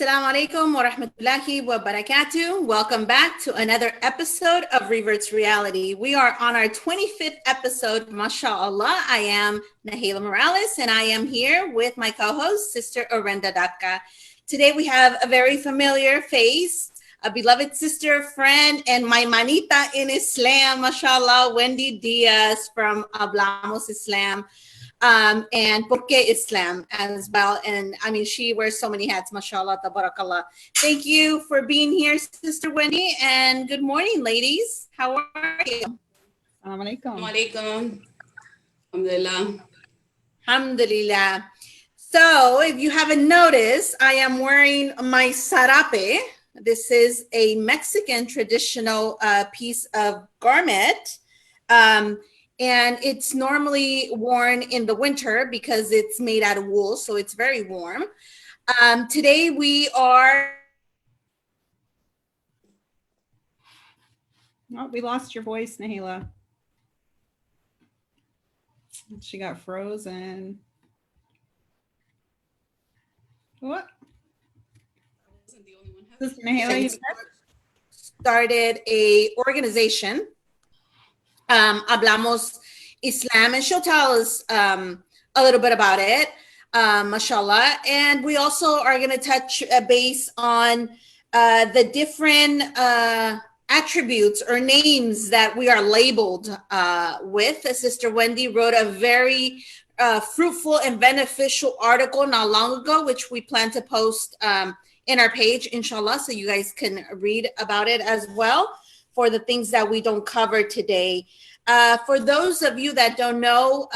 Assalamu alaikum wa rahmatullahi wa barakatuh. Welcome back to another episode of Revert's Reality. We are on our 25th episode, mashallah. I am Nahela Morales, and I am here with my co-host, Sister Orenda Dadkhah. Today we have a very familiar face, a beloved sister, friend, and my manita in Islam, mashallah, Wendy Díaz from Hablamos Islam. And Porque Islam as well. And I mean, she wears so many hats, mashallah, tabarakallah. Thank you for being here, Sister Wendy, and good morning, ladies. How are you? Assalamu alaikum. Alaikum. Alhamdulillah. Alhamdulillah. So if you haven't noticed, I am wearing my sarape. This is a Mexican traditional piece of garment. And it's normally worn in the winter because it's made out of wool, so it's very warm. Today we are... Oh, we lost your voice, Nahela. She got frozen. What? Sister Nahela, started a organization, Hablamos Islam, and she'll tell us a little bit about it, mashallah. And we also are going to touch base on the different attributes or names that we are labeled with. Sister Wendy wrote a very fruitful and beneficial article not long ago, which we plan to post in our page, inshallah, so you guys can read about it as well, for the things that we don't cover today. For those of you that don't know,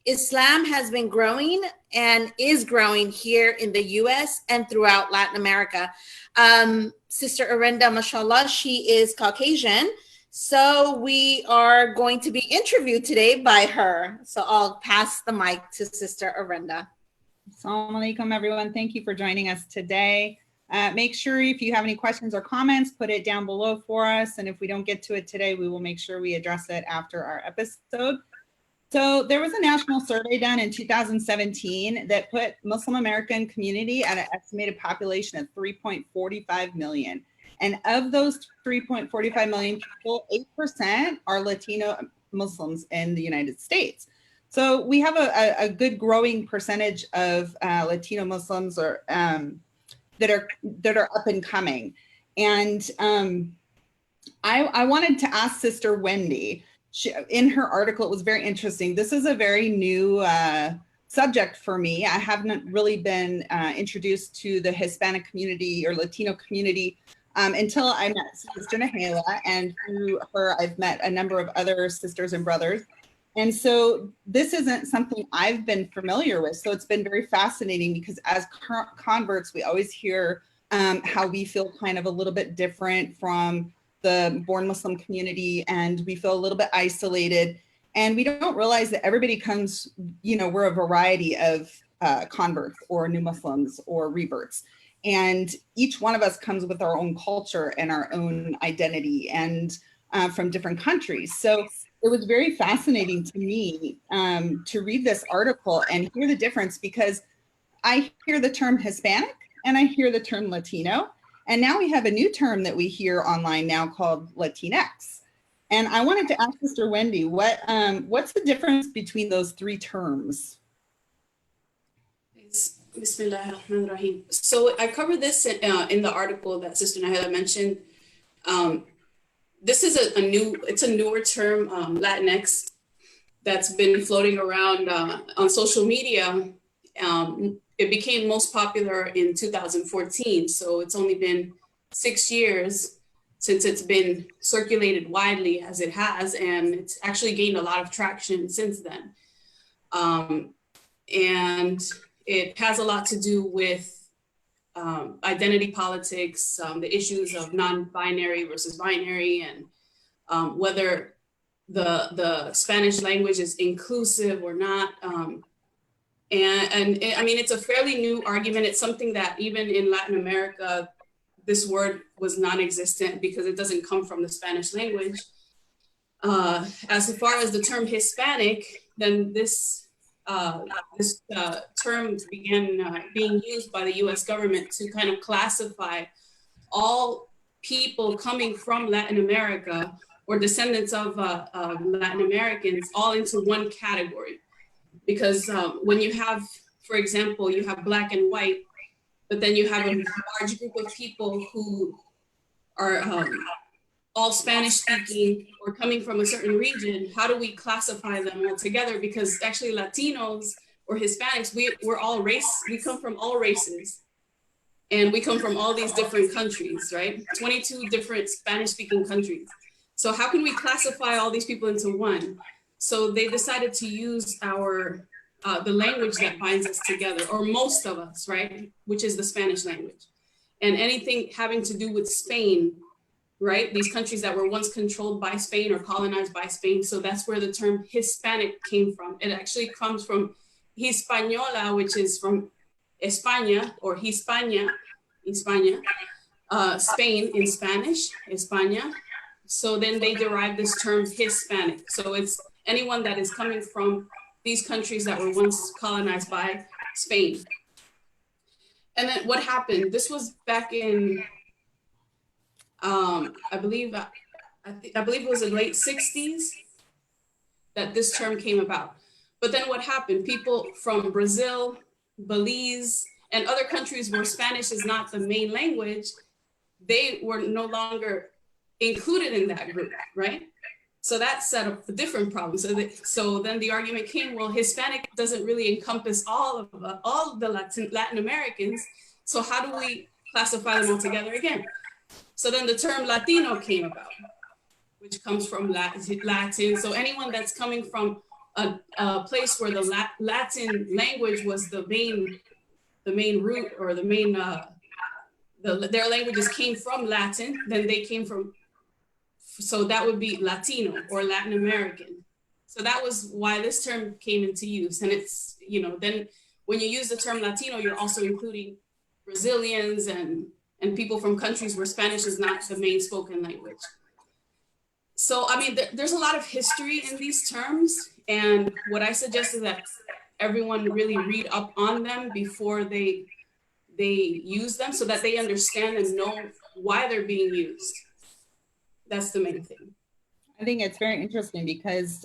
Islam has been growing and is growing here in the U.S. and throughout Latin America. Sister Orenda, mashallah, she is Caucasian. So we are going to be interviewed today by her. So I'll pass the mic to Sister Orenda. Assalamu alaikum, everyone. Thank you for joining us today. Make sure if you have any questions or comments, put it down below for us. And if we don't get to it today, we will make sure we address it after our episode. So there was a national survey done in 2017 that put Muslim American community at an estimated population of 3.45 million. And of those 3.45 million people, 8% are Latino Muslims in the United States. So we have a good growing percentage of Latino Muslims or that are up and coming. And I wanted to ask Sister Wendy, in her article, it was very interesting. This is a very new subject for me. I haven't really been introduced to the Hispanic community or Latino community until I met Sister Nahela, and through her, I've met a number of other sisters and brothers. And so this isn't something I've been familiar with. So it's been very fascinating because as converts, we always hear how we feel kind of a little bit different from the born Muslim community, and we feel a little bit isolated. And we don't realize that everybody comes, you know, we're a variety of converts or new Muslims or reverts. And each one of us comes with our own culture and our own identity and from different countries. So it was very fascinating to me to read this article and hear the difference, because I hear the term Hispanic and I hear the term Latino. And now we have a new term that we hear online now called Latinx. And I wanted to ask Sister Wendy, what's the difference between those three terms? Bismillahirrahmanirrahim. So I covered this in the article that Sister Nahela mentioned. This is it's a newer term, Latinx, that's been floating around on social media. It became most popular in 2014. So it's only been 6 years since it's been circulated widely as it has, and it's actually gained a lot of traction since then. And it has a lot to do with identity politics, the issues of non-binary versus binary, and whether the Spanish language is inclusive or not. And I mean, it's a fairly new argument. It's something that even in Latin America, this word was non-existent because it doesn't come from the Spanish language. As far as the term Hispanic, then this this term began being used by the U.S. government to kind of classify all people coming from Latin America or descendants of Latin Americans all into one category. Because when you have, for example, you have black and white, but then you have a large group of people who are all Spanish speaking or coming from a certain region, how do we classify them all together? Because actually Latinos or Hispanics, we're all we come from all races. And we come from all these different countries, right? 22 different Spanish speaking countries. So how can we classify all these people into one? So they decided to use the language that binds us together, or most of us, right? Which is the Spanish language. And anything having to do with Spain, right? These countries that were once controlled by Spain or colonized by Spain. So that's where the term Hispanic came from. It actually comes from Hispaniola, which is from España or Hispania, Spain in Spanish, España. So then they derived this term Hispanic. So it's anyone that is coming from these countries that were once colonized by Spain. And then what happened? This was back in, I believe it was the late 60s that this term came about. But then what happened? People from Brazil, Belize, and other countries where Spanish is not the main language, they were no longer included in that group, right? So that set up a different problem. So then the argument came, well, Hispanic doesn't really encompass all the Latin Americans. So how do we classify them all together again? So then the term Latino came about, which comes from Latin. So anyone that's coming from a place where the Latin language was the main root, or the main, their languages came from Latin, then they came from, so that would be Latino or Latin American. So that was why this term came into use. And it's, then when you use the term Latino, you're also including Brazilians and people from countries where Spanish is not the main spoken language. So, I mean, there's a lot of history in these terms. And what I suggest is that everyone really read up on them before they use them, so that they understand and know why they're being used. That's the main thing. I think it's very interesting because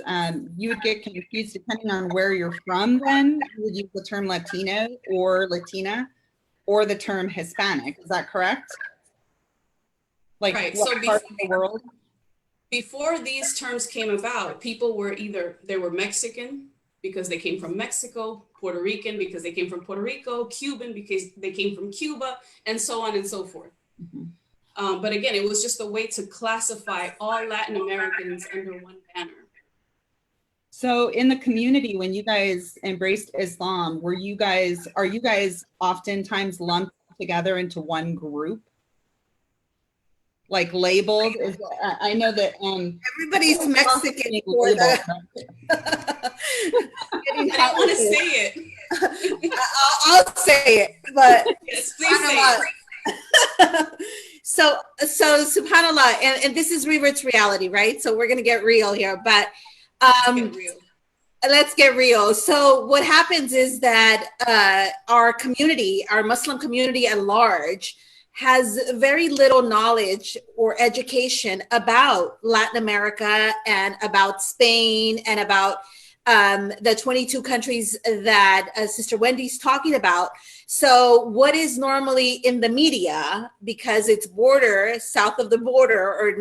you would get confused depending on where you're from. Then you would use the term Latino or Latina or the term Hispanic. Is that correct? Like, right. What so part of the world? Before these terms came about, people were they were Mexican because they came from Mexico, Puerto Rican because they came from Puerto Rico, Cuban because they came from Cuba, and so on and so forth. Mm-hmm. But again, it was just a way to classify all Latin Americans under one banner. So in the community, when you guys embraced Islam, are you guys oftentimes lumped together into one group? Like labeled? I know that everybody's Mexican for the I don't want to say it. I'll say it, but yes, please say it. So subhanAllah, and this is Revert's reality, right? So we're gonna get real here, but let's get real. So what happens is that our community, our Muslim community at large, has very little knowledge or education about Latin America and about Spain and about the 22 countries that Sister Wendy's talking about. So what is normally in the media, because it's border, south of the border, or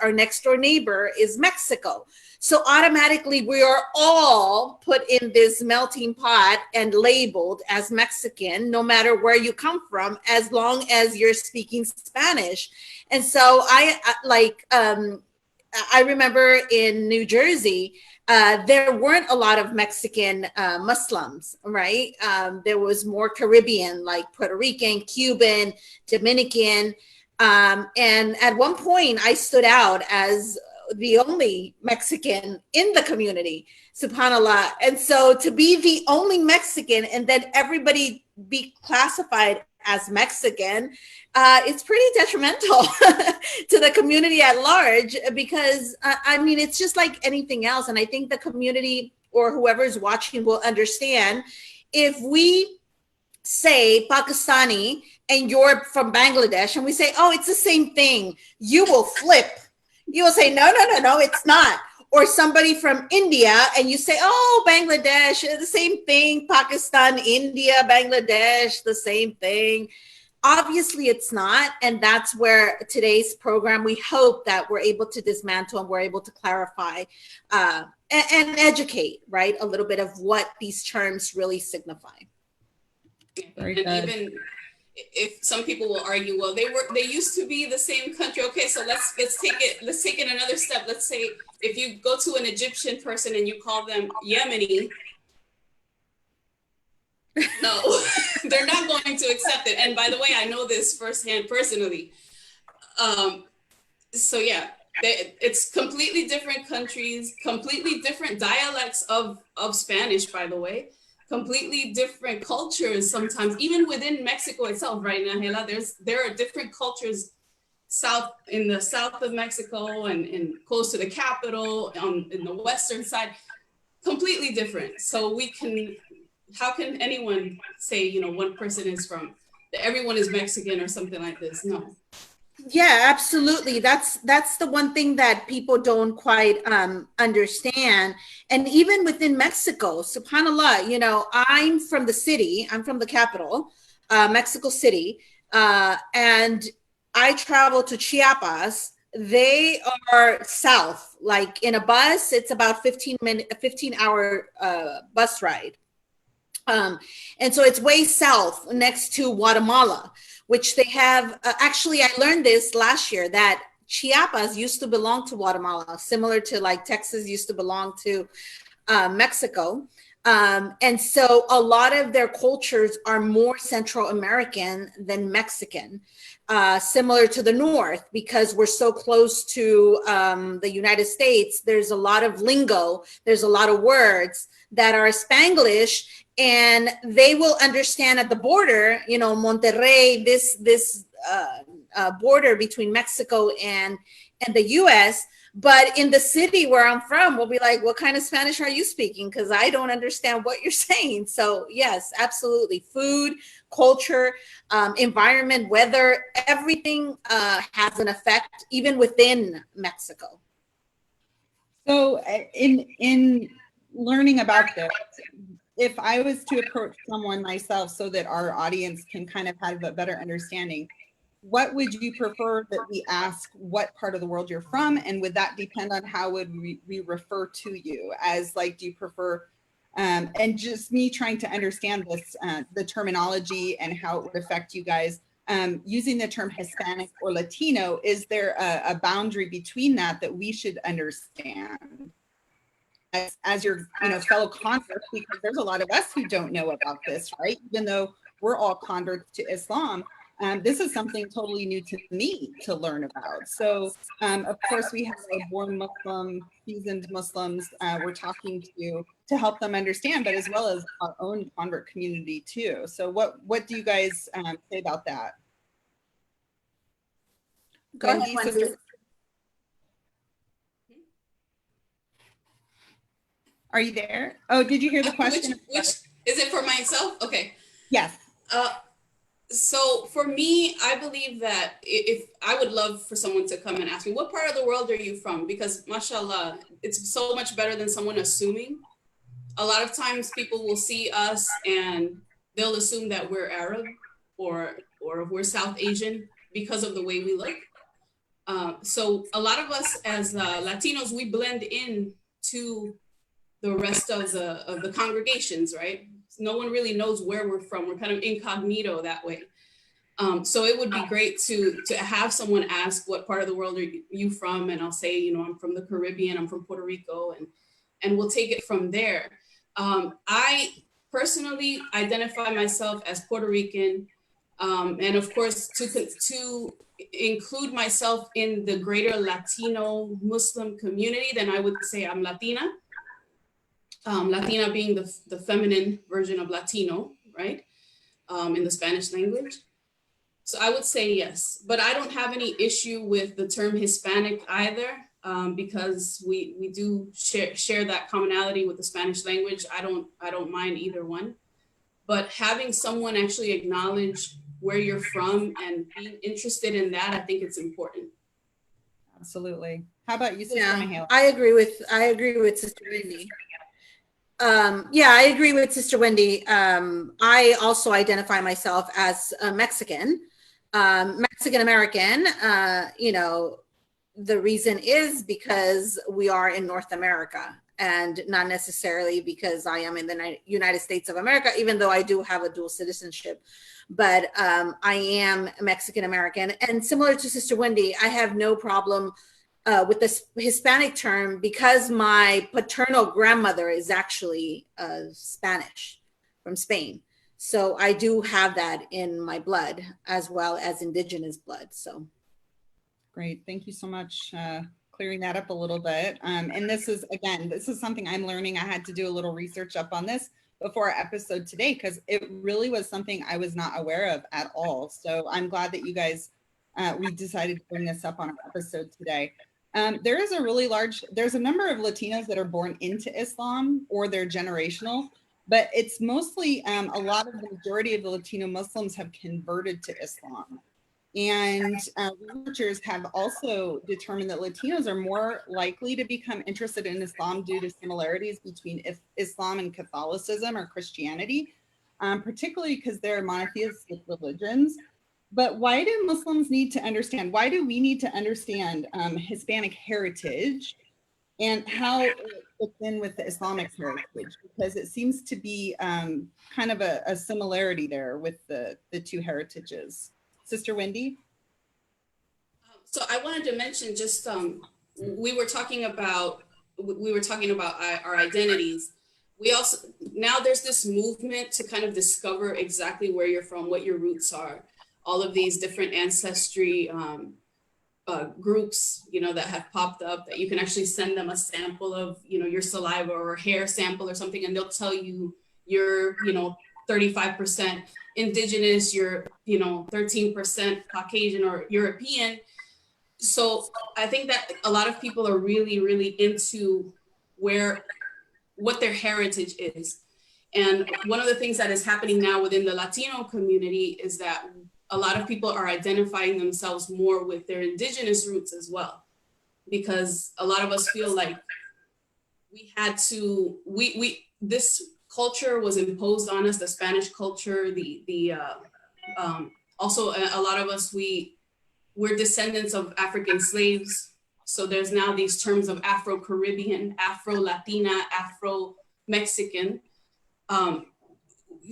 our next door neighbor is Mexico. So automatically we are all put in this melting pot and labeled as Mexican, no matter where you come from, as long as you're speaking Spanish. And so I remember in New Jersey, there weren't a lot of Mexican Muslims, right? There was more Caribbean, like Puerto Rican, Cuban, Dominican. And at one point I stood out as the only Mexican in the community, subhanAllah. And so to be the only Mexican and then everybody be classified as Mexican, it's pretty detrimental to the community at large, because I mean, it's just like anything else. And I think the community or whoever's watching will understand. If we say Pakistani and you're from Bangladesh and we say, oh, it's the same thing, you will flip. You will say, no, no, no, no, it's not. Or somebody from India and you say, oh, Bangladesh, the same thing, Pakistan, India, Bangladesh, the same thing. Obviously it's not. And that's where today's program, we hope that we're able to dismantle and we're able to clarify and educate, right, a little bit of what these terms really signify. Very and good. even if some people will argue, well, they used to be the same country. Okay, so let's take it another step. Let's say if you go to an Egyptian person and you call them Yemeni, no, they're not going to accept it. And by the way, I know this firsthand personally. So yeah, it's completely different countries, completely different dialects of Spanish, by the way. Completely different cultures sometimes, even within Mexico itself, right, Nahela? There are different cultures in the south of Mexico and close to the capital, in the western side, completely different. So how can anyone say, one person is everyone is Mexican or something like this? No. Yeah, absolutely. That's the one thing that people don't quite understand. And even within Mexico, subhanAllah, I'm from the city, I'm from the capital, Mexico City, and I travel to Chiapas. They are south, like in a bus, it's about 15-hour bus ride. And so it's way south next to Guatemala, which they have, actually, I learned this last year, that Chiapas used to belong to Guatemala, similar to like Texas used to belong to Mexico. And so a lot of their cultures are more Central American than Mexican, similar to the North, because we're so close to the United States. There's a lot of lingo, there's a lot of words that are Spanglish, and they will understand at the border, Monterrey, this border between Mexico and the US. But in the city where I'm from, we'll be like, what kind of Spanish are you speaking? Because I don't understand what you're saying. So yes, absolutely. Food, culture, environment, weather, everything has an effect, even within Mexico. So in learning about this, if I was to approach someone myself so that our audience can kind of have a better understanding, what would you prefer that we ask what part of the world you're from? And would that depend on how would we refer to you as, like, do you prefer, and just me trying to understand this, the terminology and how it would affect you guys, using the term Hispanic or Latino, is there a boundary between that we should understand as your fellow converts? Because there's a lot of us who don't know about this, right? Even though we're all converts to Islam, this is something totally new to me to learn about. So of course we have our born Muslim, seasoned Muslims we're talking to help them understand, but as well as our own convert community too. So what do you guys say about that? Go ahead, Wendy, Wendy. sister. Are you there? Oh, did you hear the question? Which is it for myself? Okay. Yes. So for me, I believe that if I would love for someone to come and ask me, what part of the world are you from? Because mashallah, it's so much better than someone assuming. A lot of times people will see us and they'll assume that we're Arab or we're South Asian because of the way we look. So a lot of us as Latinos, we blend in to the rest of the congregations, right? No one really knows where we're from. We're kind of incognito that way. So it would be great to have someone ask, what part of the world are you from? And I'll say, I'm from the Caribbean, I'm from Puerto Rico, and we'll take it from there. I personally identify myself as Puerto Rican. And of course, to include myself in the greater Latino Muslim community, then I would say I'm Latina. Latina being the feminine version of Latino, right? In the Spanish language. So I would say yes, but I don't have any issue with the term Hispanic either. because we do share that commonality with the Spanish language. I don't mind either one, but having someone actually acknowledge where you're from and being interested in that, I think it's important. Absolutely. How about you, Sister Nahela? I agree with Sister Wendy. I agree with Sister Wendy. I also identify myself as a Mexican, Mexican American. The reason is because we are in North America, and not necessarily because I am in the United States of America, even though I do have a dual citizenship. But I am Mexican American, and similar to Sister Wendy, I have no problem with this Hispanic term because my paternal grandmother is actually Spanish from Spain. So I do have that in my blood as well as indigenous blood. So great. Thank you so much. Clearing that up a little bit. And this is something I'm learning. I had to do a little research up on this before our episode today, because it really was something I was not aware of at all. So I'm glad that you guys, we decided to bring this up on our episode today. There's a number of Latinos that are born into Islam or they're generational, but it's mostly a lot of the majority of the Latino Muslims have converted to Islam. And researchers have also determined that Latinos are more likely to become interested in Islam due to similarities between Islam and Catholicism or Christianity, particularly because they're monotheistic religions. But why do Muslims need to understand? Why do we need to understand Hispanic heritage and how it fits in with the Islamic heritage? Because it seems to be kind of a similarity there with the two heritages. Sister Wendy? So I wanted to mention just we were talking about our identities. We also, now there's this movement to kind of discover exactly where you're from, what your roots are. All of these different ancestry groups, that have popped up, that you can actually send them a sample of, your saliva or hair sample or something, and they'll tell you you're, 35% indigenous, you're, 13% Caucasian or European. So I think that a lot of people are really, really into what their heritage is. And one of the things that is happening now within the Latino community is that a lot of people are identifying themselves more with their indigenous roots as well, because a lot of us feel like this culture was imposed on us, the Spanish culture, also a lot of us, we're descendants of African slaves. So there's now these terms of Afro-Caribbean, Afro-Latina, Afro-Mexican.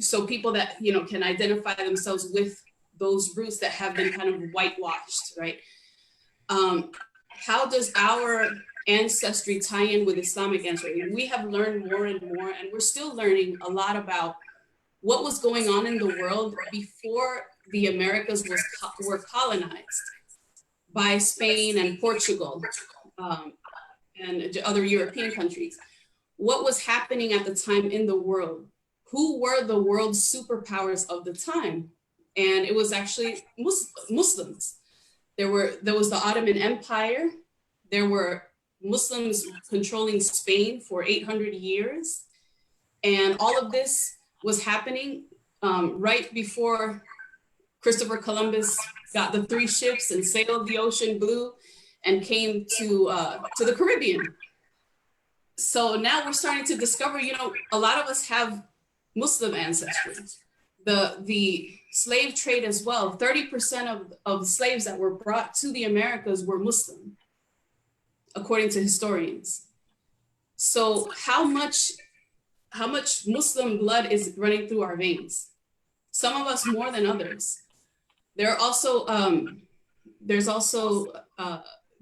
So people that, can identify themselves with those roots that have been kind of whitewashed, right? How does our ancestry tie in with Islamic ancestry? We have learned more and more, and we're still learning a lot about what was going on in the world before the Americas were colonized by Spain and Portugal and other European countries. What was happening at the time in the world? Who were the world superpowers of the time? And it was actually Muslims. There was the Ottoman Empire. There were Muslims controlling Spain for 800 years. And all of this was happening right before Christopher Columbus got the 3 ships and sailed the ocean blue and came to the Caribbean. So now we're starting to discover, a lot of us have Muslim ancestry. The slave trade as well, 30% of slaves that were brought to the Americas were Muslim, according to historians. So how much Muslim blood is running through our veins? Some of us more than others. There are also, there's also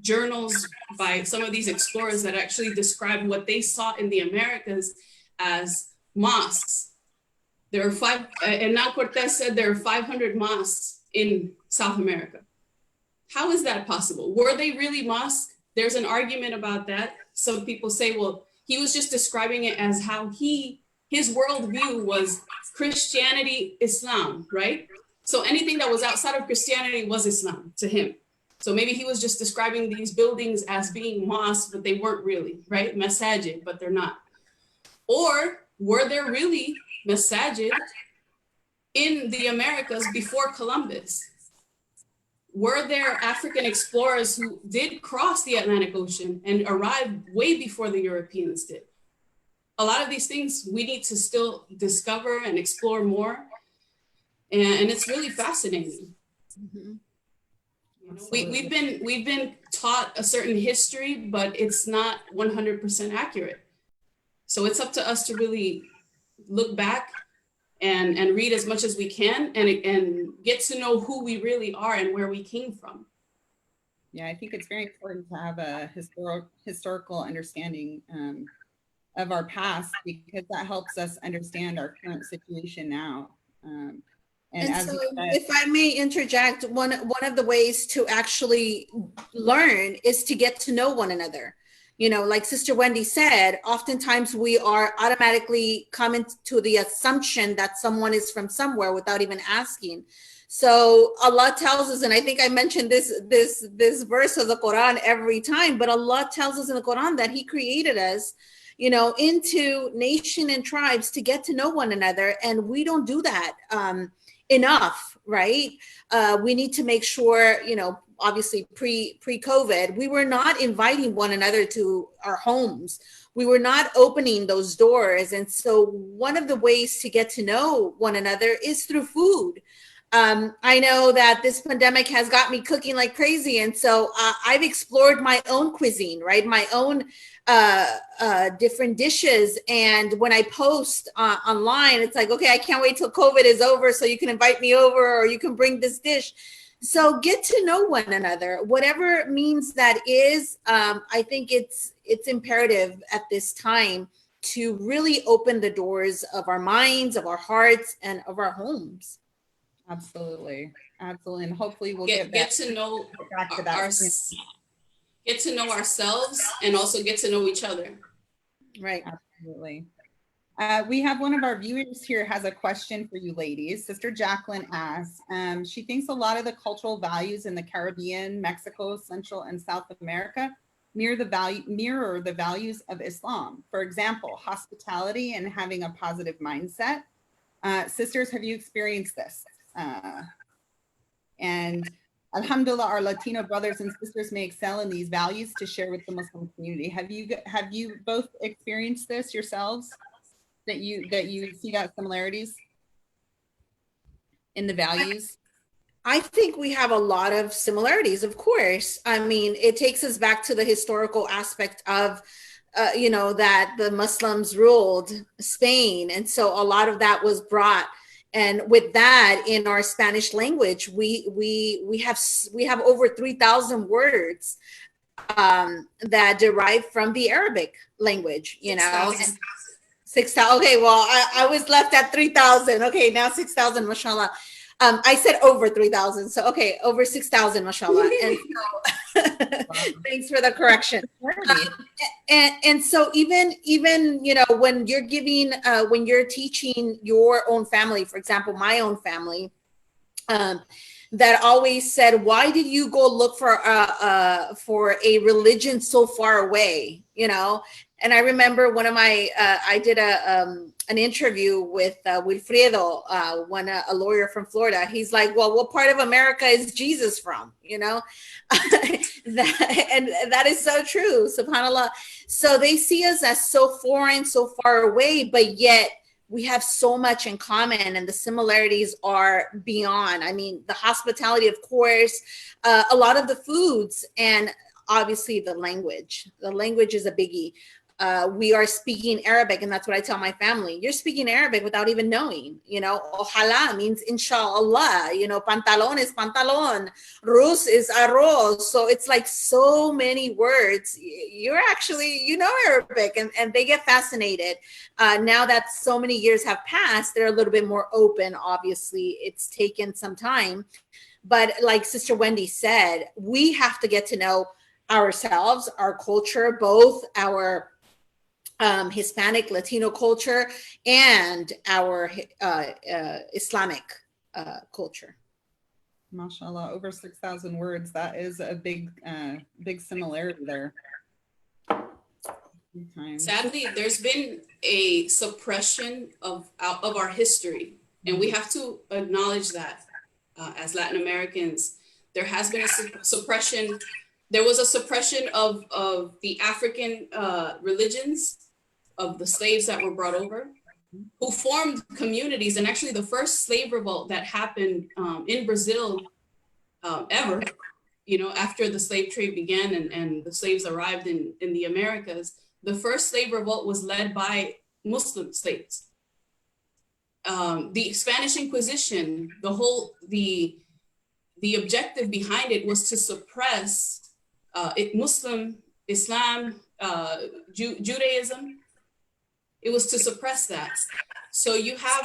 journals by some of these explorers that actually describe what they saw in the Americas as mosques. There are Hernán Cortés said there are 500 mosques in South America. How is that possible? Were they really mosques? There's an argument about that. Some people say, well, he was just describing it as how his worldview was Christianity, Islam, right? So anything that was outside of Christianity was Islam to him. So maybe he was just describing these buildings as being mosques, but they weren't really, right? Masajid, but they're not. Or were there really masajid in the Americas before Columbus? Were there African explorers who did cross the Atlantic Ocean and arrived way before the Europeans did? A lot of these things we need to still discover and explore more. And it's really fascinating. Mhm. You know, we've been taught a certain history, but it's not 100% accurate. So it's up to us to really look back and read as much as we can and get to know who we really are and where we came from. Yeah, I think it's very important to have a historical understanding of our past, because that helps us understand our current situation now. And as so, you said, if I may interject, one of the ways to actually learn is to get to know one another. You know, like Sister Wendy said, oftentimes we are automatically coming to the assumption that someone is from somewhere without even asking. So Allah tells us, and I think I mentioned this verse of the Quran every time, but Allah tells us in the Quran that He created us, you know, into nation and tribes to get to know one another, and we don't do that enough, right? We need to make sure, you know, obviously pre-COVID, we were not inviting one another to our homes. We were not opening those doors. And so one of the ways to get to know one another is through food. I know that this pandemic has got me cooking like crazy. And so I've explored my own cuisine, right? My own different dishes. And when I post online, it's like, okay, I can't wait till COVID is over so you can invite me over or you can bring this dish. So get to know one another, whatever means that is. I think it's imperative at this time to really open the doors of our minds, of our hearts, and of our homes. absolutely, absolutely, and hopefully we'll Get to know back to that. get to know ourselves and also get to know each other. Right. Absolutely. We have one of our viewers here has a question for you ladies. Sister Jacqueline asks, she thinks a lot of the cultural values in the Caribbean, Mexico, Central and South America mirror the values of Islam. For example, hospitality and having a positive mindset. Sisters, have you experienced this? And Alhamdulillah, our Latino brothers and sisters may excel in these values to share with the Muslim community. Have you both experienced this yourselves? That you see that similarities in the values? I think we have a lot of similarities, of course. I mean, it takes us back to the historical aspect of, you know, that the Muslims ruled Spain. And so a lot of that was brought. And with that, in our Spanish language, we have over 3,000 words that derive from the Arabic language, you know. 6,000. Okay, well, I was left at 3,000. Okay, now 6,000, mashallah. I said over 3,000. So, okay, over 6,000, mashallah. And so, thanks for the correction. And so even, you know, when you're giving, when you're teaching your own family, for example, my own family, that always said, why did you go look for a religion so far away, you know? And I remember one of my, I did an interview with Wilfredo, a lawyer from Florida. He's like, well, what part of America is Jesus from? You know, and that is so true, subhanAllah. So they see us as so foreign, so far away, but yet we have so much in common, and the similarities are beyond. I mean, the hospitality, of course, a lot of the foods, and obviously the language. The language is a biggie. We are speaking Arabic, and that's what I tell my family. You're speaking Arabic without even knowing. You know, ojalá means inshallah. You know, pantalón is pantalón. Rus is arroz. So it's like so many words. You're actually, you know, Arabic, and they get fascinated. Now that so many years have passed, they're a little bit more open. Obviously, it's taken some time. But like Sister Wendy said, we have to get to know ourselves, our culture, both our Hispanic, Latino culture, and our Islamic culture. Mashallah, over 6,000 words. That is a big similarity there. Sadly, there's been a suppression of our history, and we have to acknowledge that as Latin Americans. There has been a suppression. There was a suppression of the African religions, of the slaves that were brought over, who formed communities. And actually the first slave revolt that happened in Brazil ever, you know, after the slave trade began and the slaves arrived in the Americas, the first slave revolt was led by Muslim slaves. The Spanish Inquisition, the objective behind it was to suppress Muslim, Islam, Judaism. It was to suppress that. So you have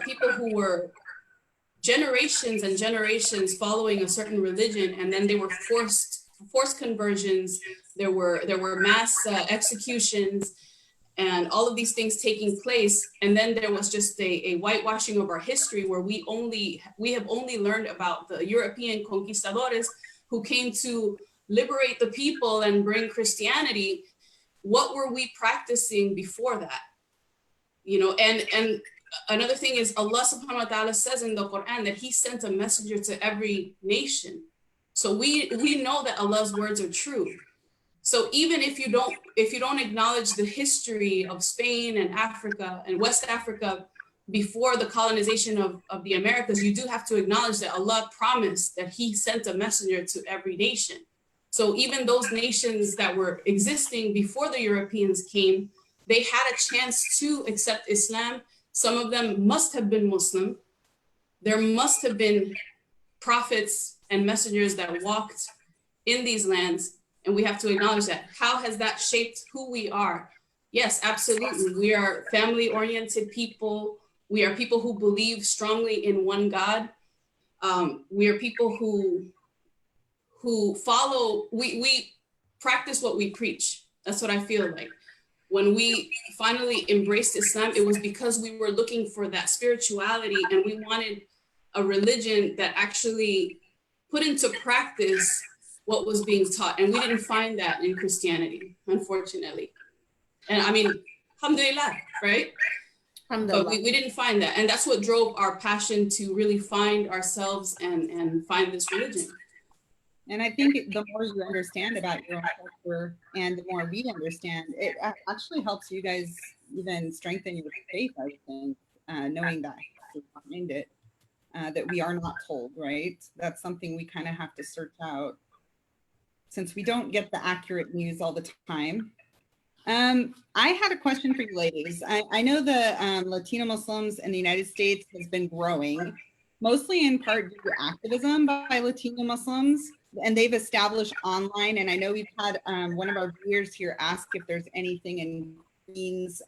people who were generations and generations following a certain religion, and then they were forced conversions. There were mass executions, and all of these things taking place. And then there was just a whitewashing of our history, where we have only learned about the European conquistadores who came to liberate the people and bring Christianity. What were we practicing before that? You know, and another thing is, Allah subhanahu wa ta'ala says in the Quran that he sent a messenger to every nation. So we know that Allah's words are true. So even if you don't acknowledge the history of Spain and Africa and West Africa before the colonization of the Americas, you do have to acknowledge that Allah promised that he sent a messenger to every nation. So even those nations that were existing before the Europeans came, they had a chance to accept Islam. Some of them must have been Muslim. There must have been prophets and messengers that walked in these lands, and we have to acknowledge that. How has that shaped who we are? Yes, absolutely. We are family-oriented people. We are people who believe strongly in one God. We are people who follow, we practice what we preach. That's what I feel like. When we finally embraced Islam, it was because we were looking for that spirituality, and we wanted a religion that actually put into practice what was being taught. And we didn't find that in Christianity, unfortunately. And I mean, alhamdulillah, right? But we didn't find that. And that's what drove our passion to really find ourselves and find this religion. And I think the more you understand about your own culture and the more we understand, it actually helps you guys even strengthen your faith, I would think, knowing that behind it, that we are not told, right? That's something we kind of have to search out since we don't get the accurate news all the time. I had a question for you ladies. I know the Latino Muslims in the United States has been growing, mostly in part due to activism by Latino Muslims, and they've established online. And I know we've had one of our viewers here ask if there's anything in Queens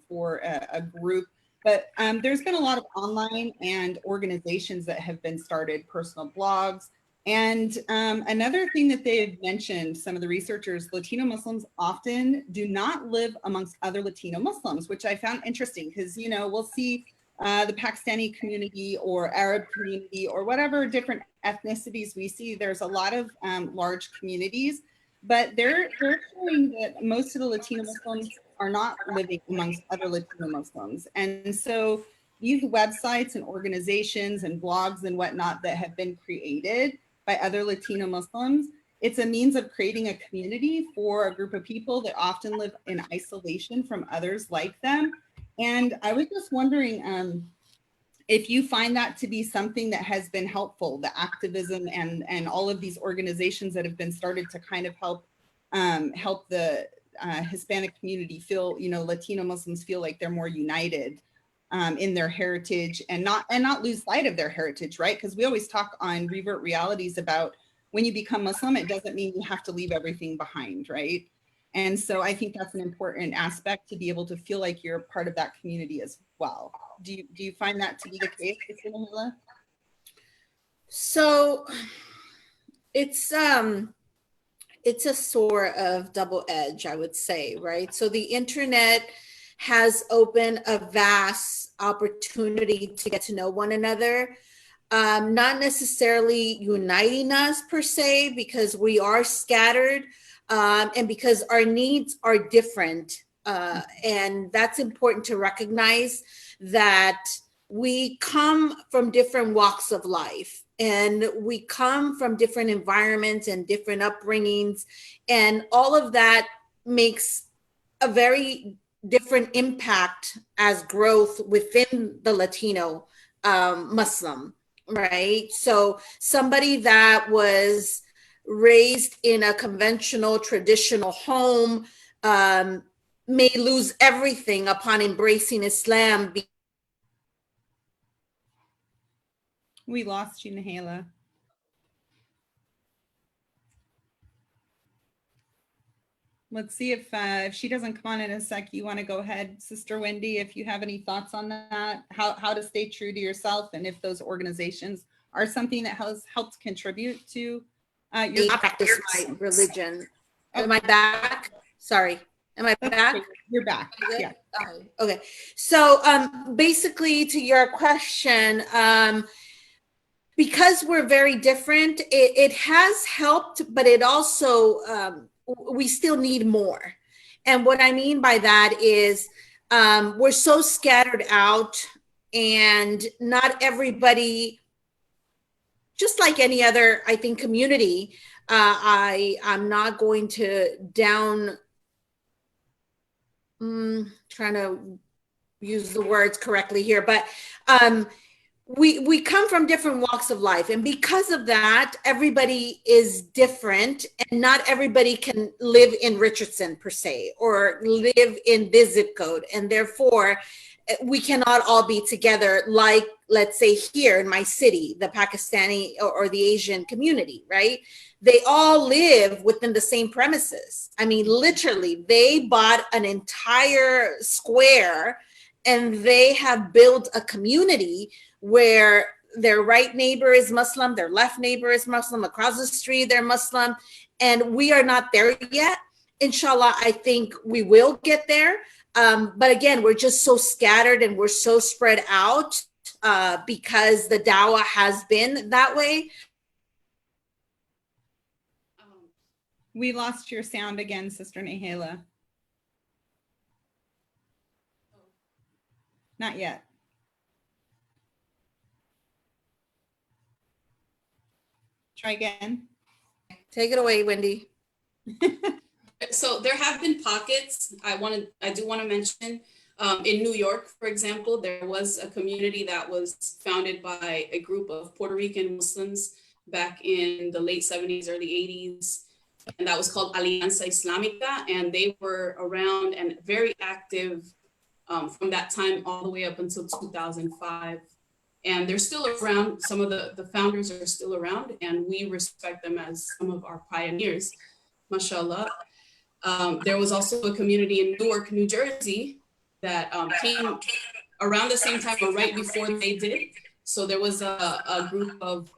for a group, but there's been a lot of online and organizations that have been started, personal blogs. And another thing that they've mentioned, some of the researchers, Latino Muslims often do not live amongst other Latino Muslims, which I found interesting because, you know, we'll see the Pakistani community or Arab community or whatever different ethnicities we see. There's a lot of large communities, but they're showing that most of the Latino Muslims are not living amongst other Latino Muslims. And so these websites and organizations and blogs and whatnot that have been created by other Latino Muslims, it's a means of creating a community for a group of people that often live in isolation from others like them. And I was just wondering if you find that to be something that has been helpful, the activism and all of these organizations that have been started to kind of help the Hispanic community feel, you know, Latino Muslims feel like they're more united in their heritage and not lose sight of their heritage, right? Because we always talk on Revert Realities about when you become Muslim, it doesn't mean you have to leave everything behind, right? And so I think that's an important aspect to be able to feel like you're part of that community as well. Do you find that to be the case, Nahela? So it's a sort of double edge, I would say, right? So the internet has opened a vast opportunity to get to know one another. not necessarily uniting us per se, because we are scattered, and because our needs are different. And that's important to recognize, that we come from different walks of life, and we come from different environments and different upbringings, and all of that makes a very different impact as growth within the Latino Muslim, right? So somebody that was raised in a conventional, traditional home may lose everything upon embracing Islam. We lost you, Nahela. Let's see if she doesn't come on in a sec, you want to go ahead, Sister Wendy, if you have any thoughts on that, how to stay true to yourself, and if those organizations are something that has helped contribute to your practice my religion. Am I back? Sorry. Am I back? You're back. Yeah. Okay. So basically, to your question, because we're very different, it has helped, but it also, we still need more. And what I mean by that is we're so scattered out, and not everybody, just like any other, I think, community, I'm not going to trying to use the words correctly here, but we come from different walks of life, and because of that, everybody is different, and not everybody can live in Richardson per se, or live in this zip code, and therefore we cannot all be together, like, let's say, here in my city, the Pakistani or the Asian community, right? They all live within the same premises. I mean, literally, they bought an entire square, and they have built a community where their right neighbor is Muslim, their left neighbor is Muslim, across the street they're Muslim, and we are not there yet. Inshallah, I think we will get there. But again, we're just so scattered, and we're so spread out because the dawah has been that way. We lost your sound again, Sister Nahela. Not yet. Try again. Take it away, Wendy. So there have been pockets. I do want to mention in New York, for example, there was a community that was founded by a group of Puerto Rican Muslims back in the late 70s, early 80s. And that was called Alianza Islámica. And they were around and very active from that time all the way up until 2005. And they're still around. Some of the founders are still around, and we respect them as some of our pioneers, mashallah. There was also a community in Newark, New Jersey that came around the same time or right before they did. So there was a group of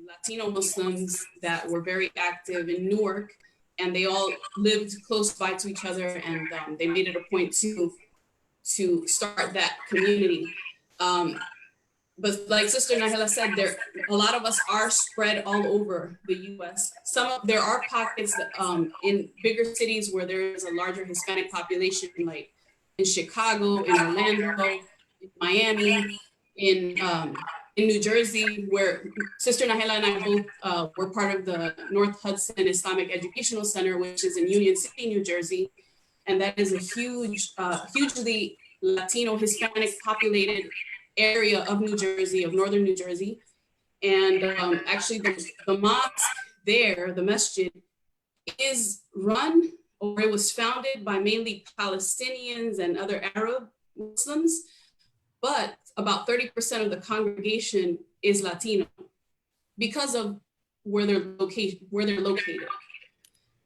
Latino Muslims that were very active in Newark, and they all lived close by to each other, and they made it a point to start that community. But like Sister Nahela said, a lot of us are spread all over the U.S. There are pockets that, in bigger cities where there is a larger Hispanic population, like in Chicago, in Orlando, in Miami, in New Jersey, where Sister Nahela and I both were part of the North Hudson Islamic Educational Center, which is in Union City, New Jersey. And that is a hugely Latino, Hispanic populated area of New Jersey, of northern New Jersey. And actually the mosque there, the masjid, is run, or it was founded by mainly Palestinians and other Arab Muslims, but about 30% of the congregation is Latino because of where they're located.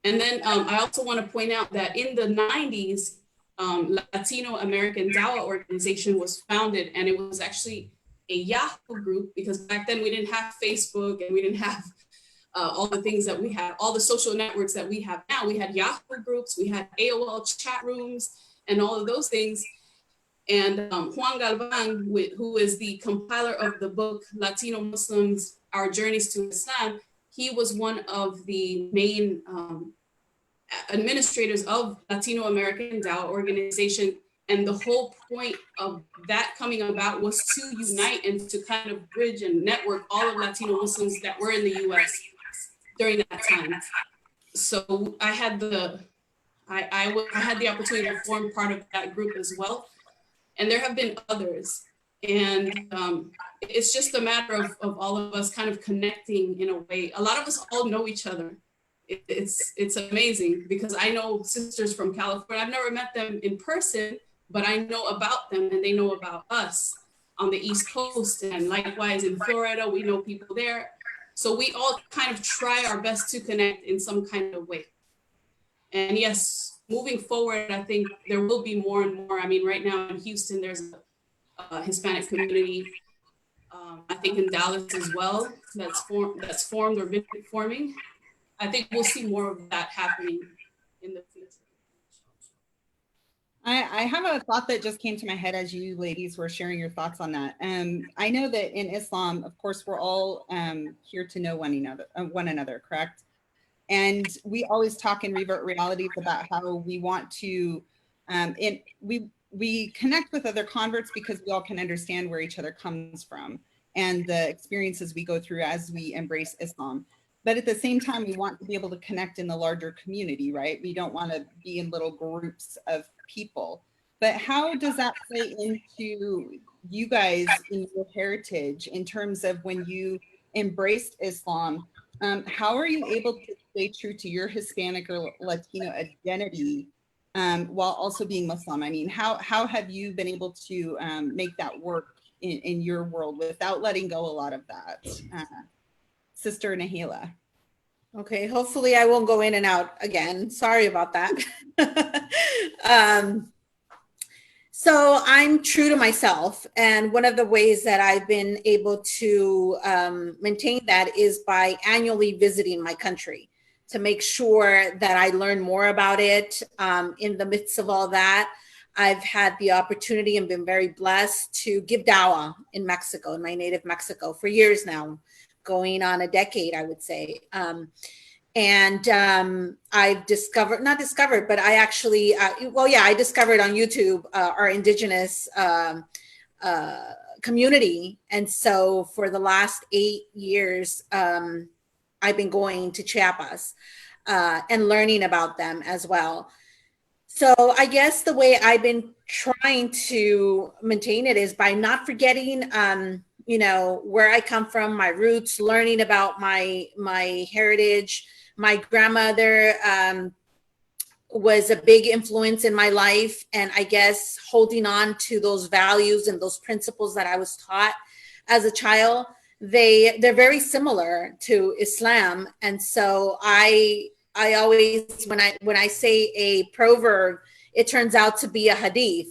And then I also want to point out that in the 90s, Latino American Dawah organization was founded, and it was actually a Yahoo group, because back then we didn't have Facebook and we didn't have all the things that we have, all the social networks that we have now. We had Yahoo groups, we had AOL chat rooms, and all of those things. And Juan Galvan, who is the compiler of the book Latino Muslims, Our Journeys to Islam, he was one of the main administrators of Latino American Dawah organization. And the whole point of that coming about was to unite and to kind of bridge and network all of Latino Muslims that were in the US during that time. So I had the opportunity to form part of that group as well. And there have been others. And it's just a matter of all of us kind of connecting in a way. A lot of us all know each other. It's amazing because I know sisters from California. I've never met them in person, but I know about them and they know about us on the East Coast. And likewise in Florida, we know people there. So we all kind of try our best to connect in some kind of way. And yes, moving forward, I think there will be more and more. I mean, right now in Houston, there's a Hispanic community. I think in Dallas as well, that's formed or been forming. I think we'll see more of that happening in the future. I have a thought that just came to my head as you ladies were sharing your thoughts on that. I know that in Islam, of course, we're all here to know one another, correct? And we always talk in Revert Realities about how we want to, we connect with other converts because we all can understand where each other comes from and the experiences we go through as we embrace Islam. But at the same time, we want to be able to connect in the larger community, right? We don't want to be in little groups of people. But how does that play into you guys in your heritage in terms of when you embraced Islam? How are you able to stay true to your Hispanic or Latino identity while also being Muslim? I mean, how have you been able to make that work in your world without letting go a lot of that? Sister Nahela. Okay, hopefully I won't go in and out again. Sorry about that. So I'm true to myself. And one of the ways that I've been able to maintain that is by annually visiting my country to make sure that I learn more about it. In the midst of all that, I've had the opportunity and been very blessed to give dawah in Mexico, in my native Mexico, for years now, going on a decade, I would say. I've not discovered, but I actually, I discovered on YouTube our indigenous community. And so for the last 8 years, I've been going to Chiapas and learning about them as well. So I guess the way I've been trying to maintain it is by not forgetting, where I come from, my roots, learning about my heritage. My grandmother was a big influence in my life, and I guess holding on to those values and those principles that I was taught as a child, they're very similar to Islam. And so I always, when I say a proverb, it turns out to be a hadith.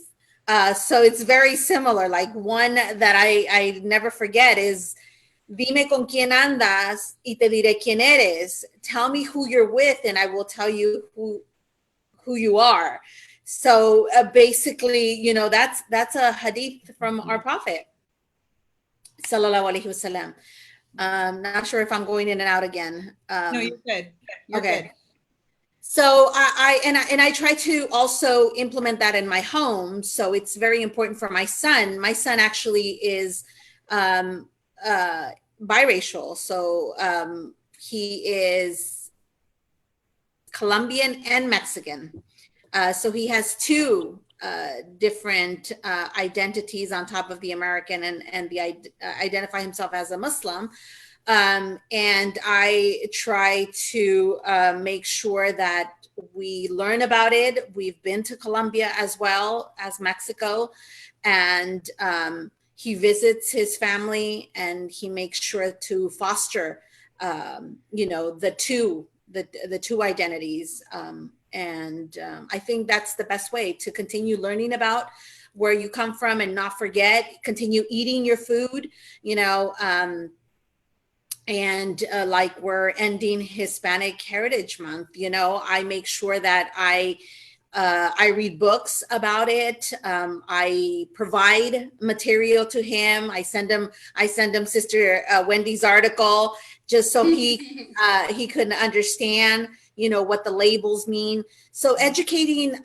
So it's very similar. Like one that I never forget is, dime con quién andas y te diré quién eres. Tell me who you're with and I will tell you who you are. So basically, that's a hadith from our prophet, sallallahu alaihi wasallam. Not sure if I'm going in and out again. No, you're good. You're okay. Good. So I try to also implement that in my home. So it's very important for my son. My son actually is biracial. So he is Colombian and Mexican. So he has two different identities on top of the American, and identify himself as a Muslim. And I try to make sure that we learn about it. We've been to Colombia as well as Mexico, and he visits his family, and he makes sure to foster, the two identities. I think that's the best way to continue learning about where you come from and not forget, continue eating your food, like we're ending Hispanic Heritage Month, I make sure that I I read books about it. I provide material to him. I send him Sister Wendy's article just so he couldn't understand, what the labels mean. So educating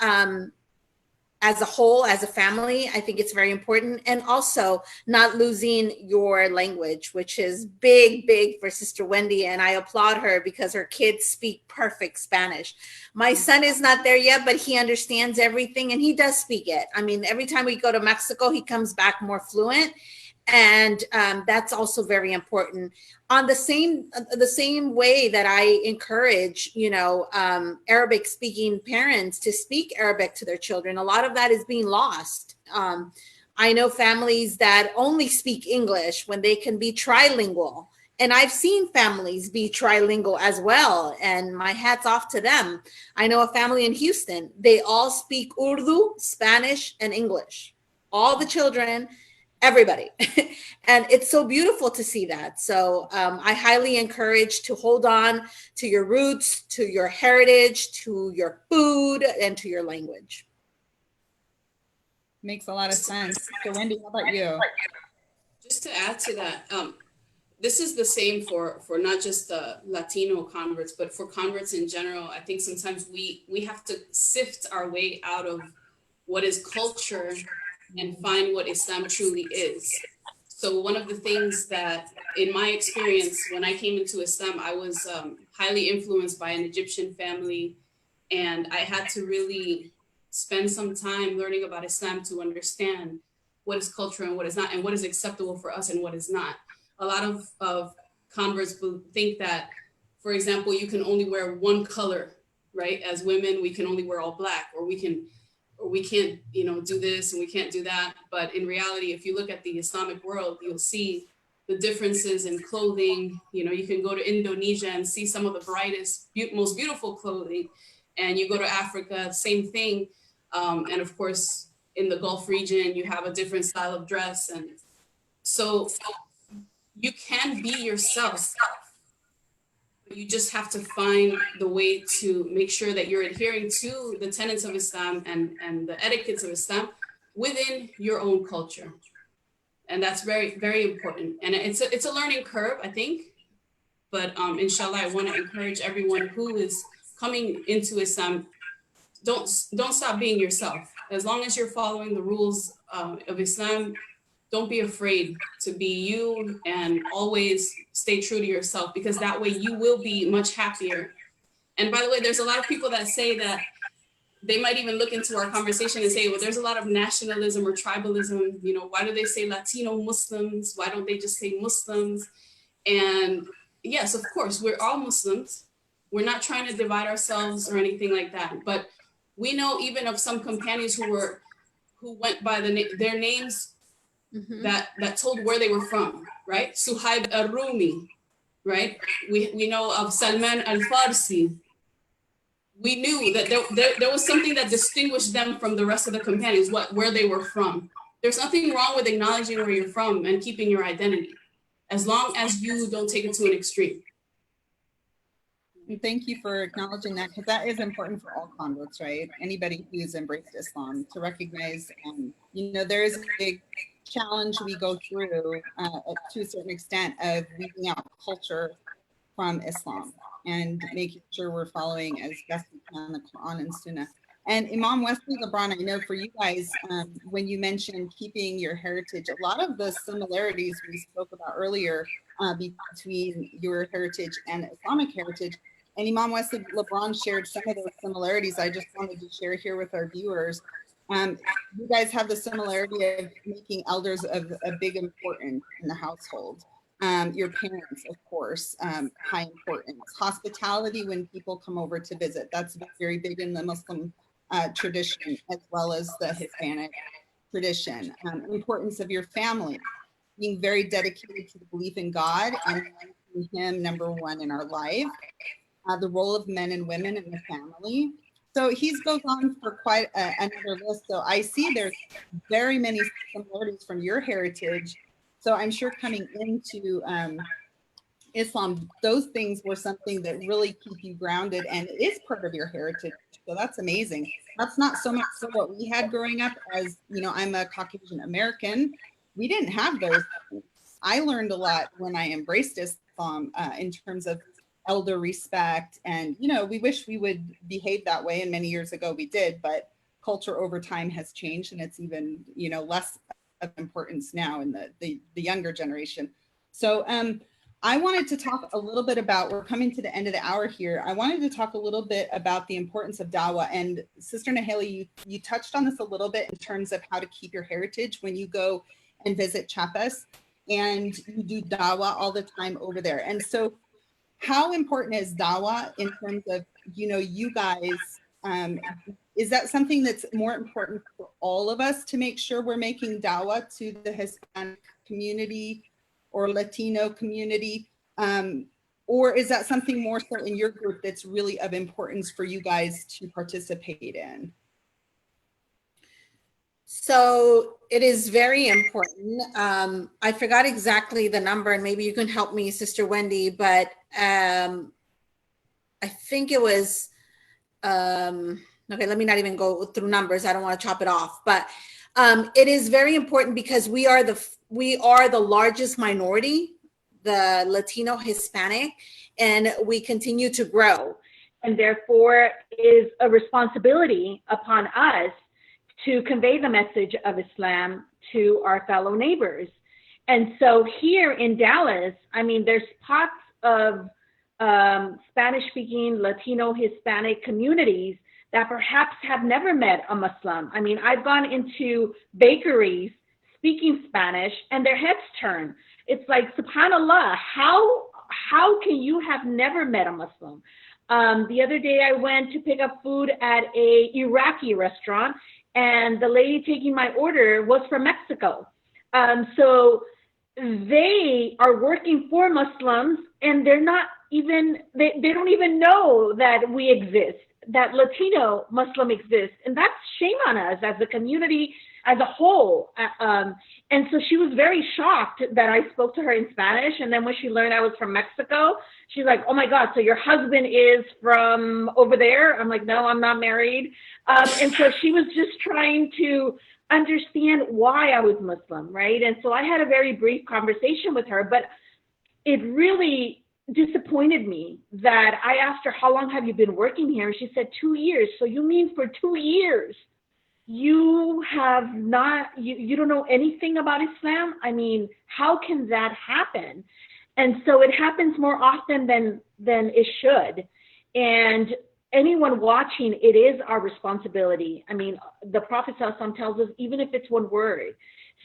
as a whole, as a family, I think it's very important. And also not losing your language, which is big, big for Sister Wendy. And I applaud her because her kids speak perfect Spanish. My son is not there yet, but he understands everything and he does speak it. I mean, every time we go to Mexico, he comes back more fluent. And that's also very important. On the same way that I encourage, Arabic speaking parents to speak Arabic to their children, a lot of that is being lost. I know families that only speak English when they can be trilingual. And I've seen families be trilingual as well. And my hat's off to them. I know a family in Houston, they all speak Urdu, Spanish, and English. All the children, everybody. And it's so beautiful to see that. So I highly encourage to hold on to your roots, to your heritage, to your food, and to your language. Makes a lot of sense. So Wendy, how about you? Just to add to that, this is the same for not just the Latino converts, but for converts in general. I think sometimes we have to sift our way out of what is culture and find what Islam truly is. So one of the things that, in my experience, when I came into Islam, I was highly influenced by an Egyptian family, and I had to really spend some time learning about Islam to understand what is culture and what is not, and what is acceptable for us and what is not. A lot of converts think that, for example, you can only wear one color, right? As women, we can only wear all black, or we can't, do this and we can't do that. But in reality, if you look at the Islamic world, you'll see the differences in clothing. You can go to Indonesia and see some of the brightest, most beautiful clothing. And you go to Africa, same thing. And of course, in the Gulf region, you have a different style of dress. And so you can be yourself. You just have to find the way to make sure that you're adhering to the tenets of Islam and the etiquettes of Islam within your own culture. And that's very, very important. And it's a learning curve, I think. But inshallah, I want to encourage everyone who is coming into Islam, don't stop being yourself. As long as you're following the rules of Islam, don't be afraid to be you, and always stay true to yourself, because that way you will be much happier. And by the way, there's a lot of people that say that they might even look into our conversation and say, well, there's a lot of nationalism or tribalism. Why do they say Latino Muslims? Why don't they just say Muslims? And yes, of course, we're all Muslims. We're not trying to divide ourselves or anything like that. But we know even of some companions who went by their names, that told where they were from, right? Suhaib al-Rumi, right? We know of Salman al-Farsi. We knew that there was something that distinguished them from the rest of the companions, where they were from. There's nothing wrong with acknowledging where you're from and keeping your identity, as long as you don't take it to an extreme. And thank you for acknowledging that, because that is important for all converts, right? Anybody who's embraced Islam, to recognize, there is a big challenge we go through to a certain extent of weeding out culture from Islam and making sure we're following as best we can the Quran and Sunnah. And Imam Wesley LeBron, I know for you guys, when you mentioned keeping your heritage, a lot of the similarities we spoke about earlier between your heritage and Islamic heritage, and Imam Wesley LeBron shared some of those similarities I just wanted to share here with our viewers. You guys have the similarity of making elders of a big importance in the household. Your parents, of course, high importance. Hospitality when people come over to visit. That's very big in the Muslim tradition, as well as the Hispanic tradition. Importance of your family, being very dedicated to the belief in God and making Him number one in our life. The role of men and women in the family. So he goes on for quite another list. So I see there's very many similarities from your heritage. So I'm sure coming into Islam, those things were something that really keep you grounded and it is part of your heritage. So that's amazing. That's not so much so what we had growing up. As you know, I'm a Caucasian American. We didn't have those. I learned a lot when I embraced Islam in terms of elder respect. And, you know, we wish we would behave that way. And many years ago we did, but culture over time has changed and it's even, you know, less of importance now in the younger generation. So I wanted to talk a little bit about, we're coming to the end of the hour here. I wanted to talk a little bit about the importance of dawah. And Sister Nahela, you touched on this a little bit in terms of how to keep your heritage when you go and visit Chiapas, and you do dawah all the time over there. And so how important is dawah in terms of, you know, you guys, is that something that's more important for all of us to make sure we're making dawah to the Hispanic community or Latino community? Or is that something more so in your group that's really of importance for you guys to participate in? So it is very important. I forgot exactly the number, and maybe you can help me, Sister Wendy, but I think it was, okay, let me not even go through numbers. I don't want to chop it off, but it is very important because we are the largest minority, the Latino Hispanic, and we continue to grow. And therefore is a responsibility upon us to convey the message of Islam to our fellow neighbors. And so here in Dallas, I mean, there's pockets of Spanish-speaking Latino Hispanic communities that perhaps have never met a Muslim. I mean, I've gone into bakeries speaking Spanish and their heads turn. It's like, subhanAllah, how can you have never met a Muslim? The other day I went to pick up food at a Iraqi restaurant, and the lady taking my order was from Mexico. So they are working for Muslims, and they're not even, they don't even know that we exist, that Latino Muslim exists. And that's shame on us as a community as a whole. And so she was very shocked that I spoke to her in Spanish. And then when she learned I was from Mexico, she's like, oh my God, so your husband is from over there? I'm like, no, I'm not married. And so she was just trying to understand why I was Muslim, right? And so I had a very brief conversation with her, but it really disappointed me that I asked her, how long have you been working here? And she said, 2 years. So you mean for 2 years, you have not, you don't know anything about Islam? I mean, how can that happen? And so it happens more often than it should. And anyone watching, it is our responsibility. I mean, the Prophet ﷺ tells us, even if it's one word.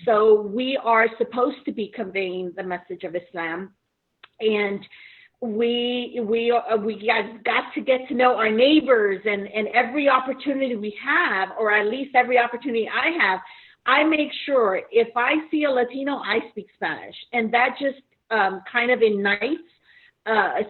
So we are supposed to be conveying the message of Islam. And we guys got to get to know our neighbors, and every opportunity we have, or at least every opportunity I have, I make sure if I see a Latino, I speak Spanish. And that just kind of ignites,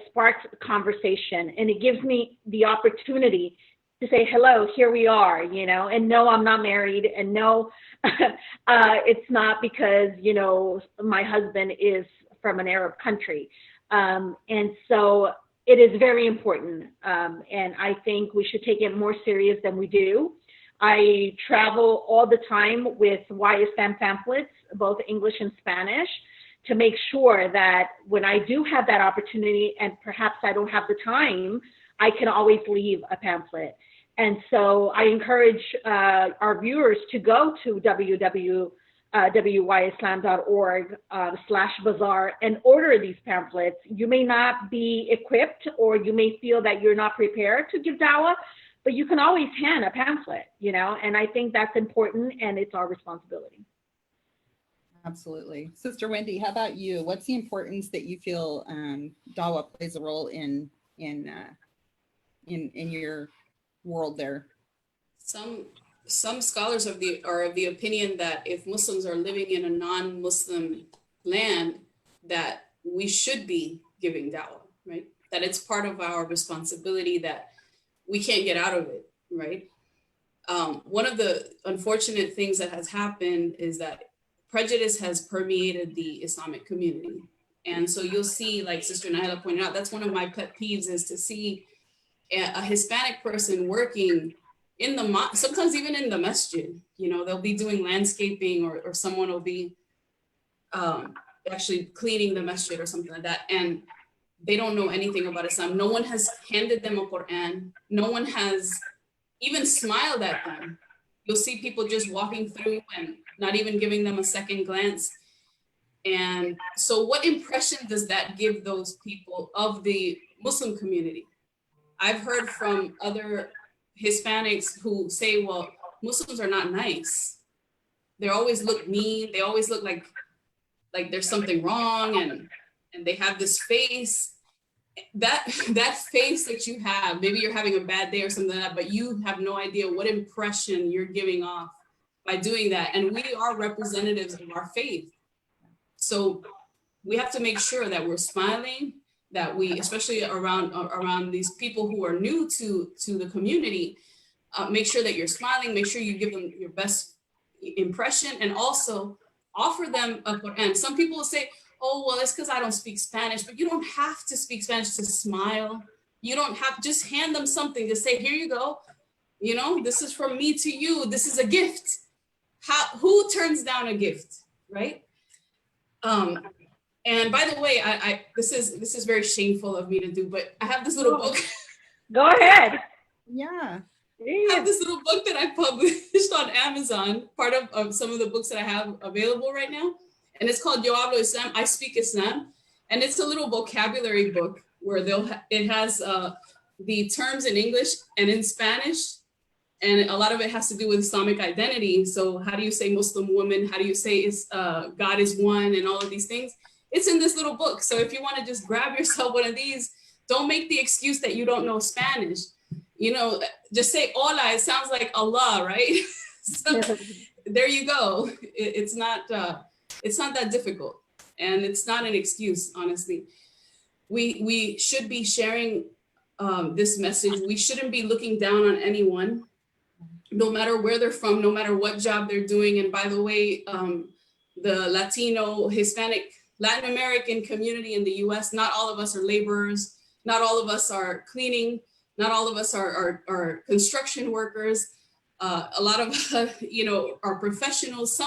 sparks conversation, and it gives me the opportunity to say, hello, here we are, you know, and no, I'm not married, and no, it's not because, you know, my husband is from an Arab country. And so it is very important. And I think we should take it more serious than we do. I travel all the time with Why Islam pamphlets, both English and Spanish, to make sure that when I do have that opportunity, and perhaps I don't have the time, I can always leave a pamphlet. And so I encourage our viewers to go to www.wyislam.org/bazaar and order these pamphlets. You may not be equipped, or you may feel that you're not prepared to give dawah, but you can always hand a pamphlet, you know, and I think that's important, and it's our responsibility. Absolutely. Sister Wendy, how about you? What's the importance that you feel dawah plays a role in your world there? Some scholars are of the opinion that if Muslims are living in a non-Muslim land, that we should be giving dawah, right? That it's part of our responsibility, that we can't get out of it, right? One of the unfortunate things that has happened is that prejudice has permeated the Islamic community. And so you'll see, like Sister Nahela pointed out, that's one of my pet peeves, is to see a Hispanic person working in the, sometimes even in the masjid, you know, they'll be doing landscaping, or someone will be actually cleaning the masjid or something like that. And they don't know anything about Islam. No one has handed them a Quran. No one has even smiled at them. You'll see people just walking through and not even giving them a second glance. And so what impression does that give those people of the Muslim community? I've heard from other Hispanics who say, well, Muslims are not nice. They always look mean. They always look like there's something wrong, and they have this face. That face that you have, maybe you're having a bad day or something like that, but you have no idea what impression you're giving off by doing that. And we are representatives of our faith. So we have to make sure that we're smiling, that we, especially around these people who are new to the community, make sure that you're smiling, make sure you give them your best impression, and also offer them a Quran. Some people will say, oh, well, it's because I don't speak Spanish, but you don't have to speak Spanish to smile. You don't have, just hand them something to say, here you go. You know, this is from me to you. This is a gift. Who turns down a gift, right? And by the way, this is very shameful of me to do, but I have this little book. Go ahead. Yeah. I have this little book that I published on Amazon, part of some of the books that I have available right now. And it's called Yo Hablo Islam, I Speak Islam. And it's a little vocabulary book where it has the terms in English and in Spanish. And a lot of it has to do with Islamic identity. So how do you say Muslim woman? How do you say God is one, and all of these things? It's in this little book. So if you want to just grab yourself one of these, don't make the excuse that you don't know Spanish. You know, just say hola. It sounds like Allah, right? So there you go. It's not that difficult, and it's not an excuse. Honestly, we should be sharing this message. We shouldn't be looking down on anyone, no matter where they're from, no matter what job they're doing. And by the way, the Latino, Hispanic, Latin American community in the US, not all of us are laborers. Not all of us are cleaning. Not all of us are construction workers. A lot of us, are professionals.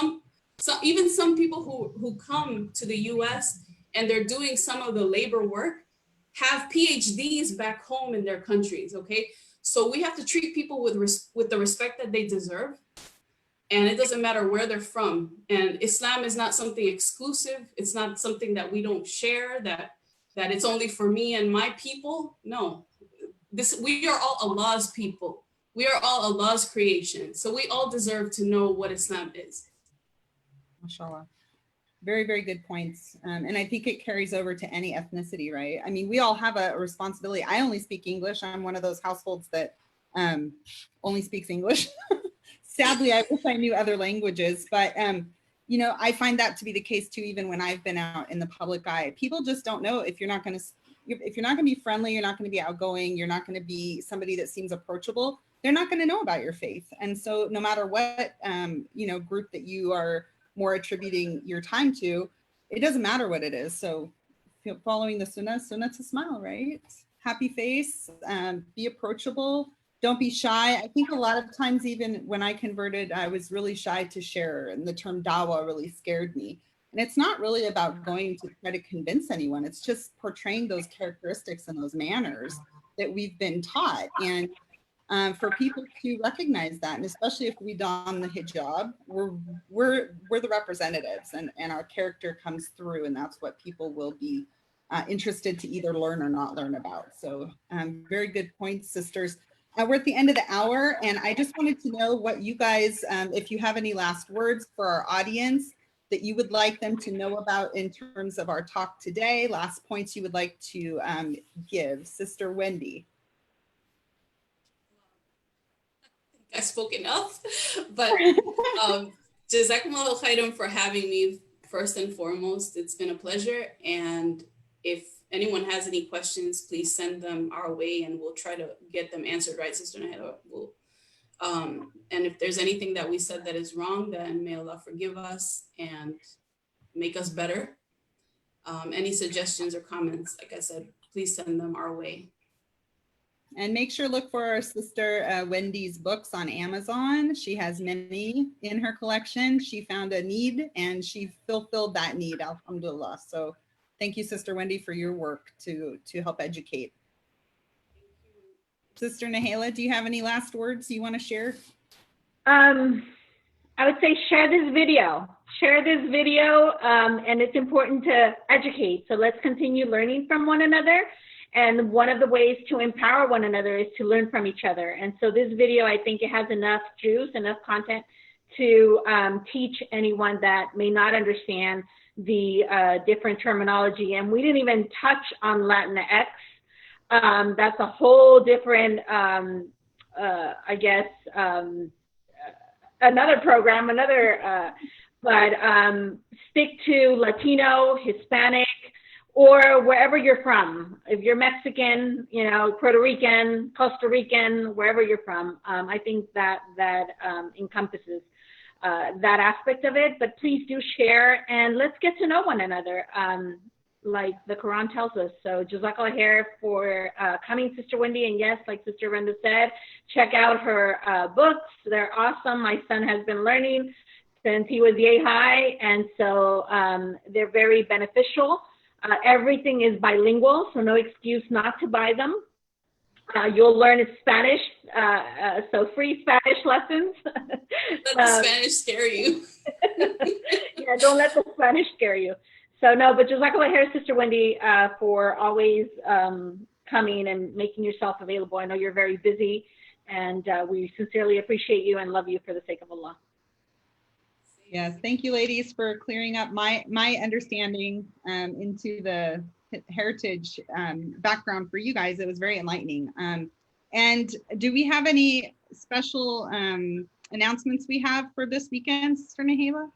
Even some people who come to the US and they're doing some of the labor work have PhDs back home in their countries, okay? So we have to treat people with the respect that they deserve. And it doesn't matter where they're from. And Islam is not something exclusive. It's not something that we don't share, that it's only for me and my people. No, we are all Allah's people. We are all Allah's creation. So we all deserve to know what Islam is. MashaAllah. Very, very good points. And I think it carries over to any ethnicity, right? I mean, we all have a responsibility. I only speak English. I'm one of those households that only speaks English. Sadly, I wish I knew other languages, but I find that to be the case too, even when I've been out in the public eye. People just don't know if you're not going to be friendly, you're not going to be outgoing, you're not going to be somebody that seems approachable, they're not going to know about your faith. And so no matter what, group that you are more attributing your time to, it doesn't matter what it is. So following the sunnah to smile, right? Happy face, be approachable, don't be shy. I think a lot of times, even when I converted, I was really shy to share, and the term dawah really scared me. And it's not really about going to try to convince anyone. It's just portraying those characteristics and those manners that we've been taught. And for people to recognize that, and especially if we don the hijab, we're the representatives, and our character comes through, and that's what people will be interested to either learn or not learn about. So very good points, sisters. We're at the end of the hour, and I just wanted to know what you guys, if you have any last words for our audience that you would like them to know about in terms of our talk today, last points you would like to give. Sister Wendy. I spoke enough, but Jazakumullah khairan for having me first and foremost. It's been a pleasure, and if anyone has any questions, please send them our way and we'll try to get them answered, right, Sister Nahela? And if there's anything that we said that is wrong, then may Allah forgive us and make us better. Any suggestions or comments, like I said, please send them our way. And make sure look for our sister Wendy's books on Amazon. She has many in her collection. She found a need and she fulfilled that need, alhamdulillah. So thank you, Sister Wendy, for your work to help educate. Sister Nahela, do you have any last words you want to share? I would say share this video. Share this video, and it's important to educate. So let's continue learning from one another. And one of the ways to empower one another is to learn from each other. And so this video, I think it has enough juice, enough content to teach anyone that may not understand the different terminology. And we didn't even touch on Latinx. That's a whole different, I guess, another program, but stick to Latino, Hispanic, or wherever you're from. If you're Mexican, you know, Puerto Rican, Costa Rican, wherever you're from, I think that encompasses that aspect of it. But please do share and let's get to know one another, like the Quran tells us. So Jazakallah khair for coming, Sister Wendy. And yes, like Sister Orenda said, check out her books. They're awesome. My son has been learning since he was yay high, and so they're very beneficial. Everything is bilingual, so no excuse not to buy them. You'll learn Spanish, so free Spanish lessons. Let the Spanish scare you. Yeah, don't let the Spanish scare you. So no, but Jazakallah khair, Sister Wendy, for always coming and making yourself available. I know you're very busy, and we sincerely appreciate you and love you for the sake of Allah. Yes, thank you, ladies, for clearing up my understanding into the heritage background for you guys. It was very enlightening. And do we have any special announcements we have for this weekend, Sister Nahela?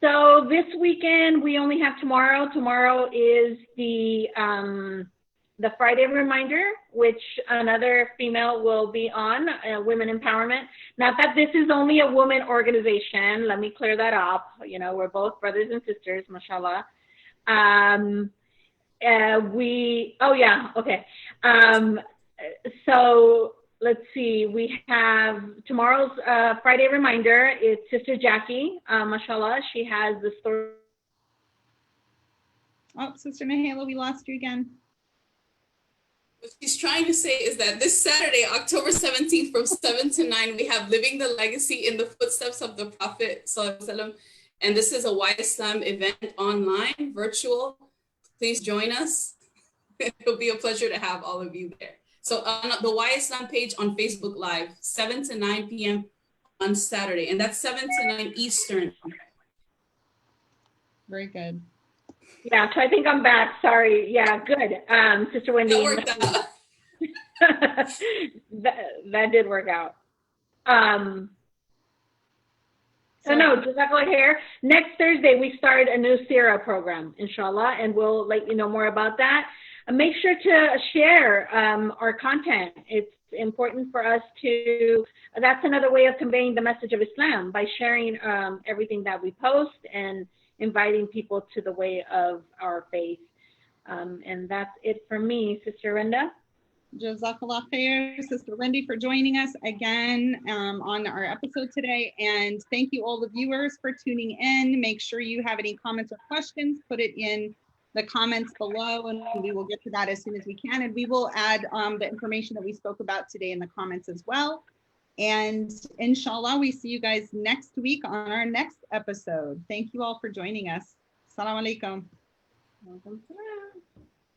So this weekend, we only have tomorrow. Tomorrow is the Friday reminder, which another female will be on, Women Empowerment. Not that this is only a woman organization. Let me clear that up. You know, we're both brothers and sisters, mashallah. So let's see. We have tomorrow's Friday reminder. It's Sister Jackie, mashallah. She has the story. Oh, Sister Nahela, we lost you again. What she's trying to say is that this Saturday, October 17th, from 7 to 9, we have Living the Legacy in the Footsteps of the Prophet, and this is a Y Islam event online, virtual. Please join us. It'll be a pleasure to have all of you there. So on the Y Islam page on Facebook Live, 7 to 9 p.m. on Saturday, and that's 7 to 9 Eastern. Very good. Yeah, so I think I'm back. Sorry. Yeah, good. Sister Wendy. That worked out. that did work out. So no, Jazakallah khair. Next Thursday, we start a new Sira program, inshallah, and we'll let you know more about that. Make sure to share our content. It's important for us to, that's another way of conveying the message of Islam, by sharing everything that we post and inviting people to the way of our faith. And that's it for me, Sister Orenda. Jazakallah khair, Sister Wendy, for joining us again on our episode today. And thank you all the viewers for tuning in. Make sure you have any comments or questions, put it in the comments below, and we will get to that as soon as we can. And we will add the information that we spoke about today in the comments as well. And inshallah, we see you guys next week on our next episode. Thank you all for joining us. Assalamu alaikum.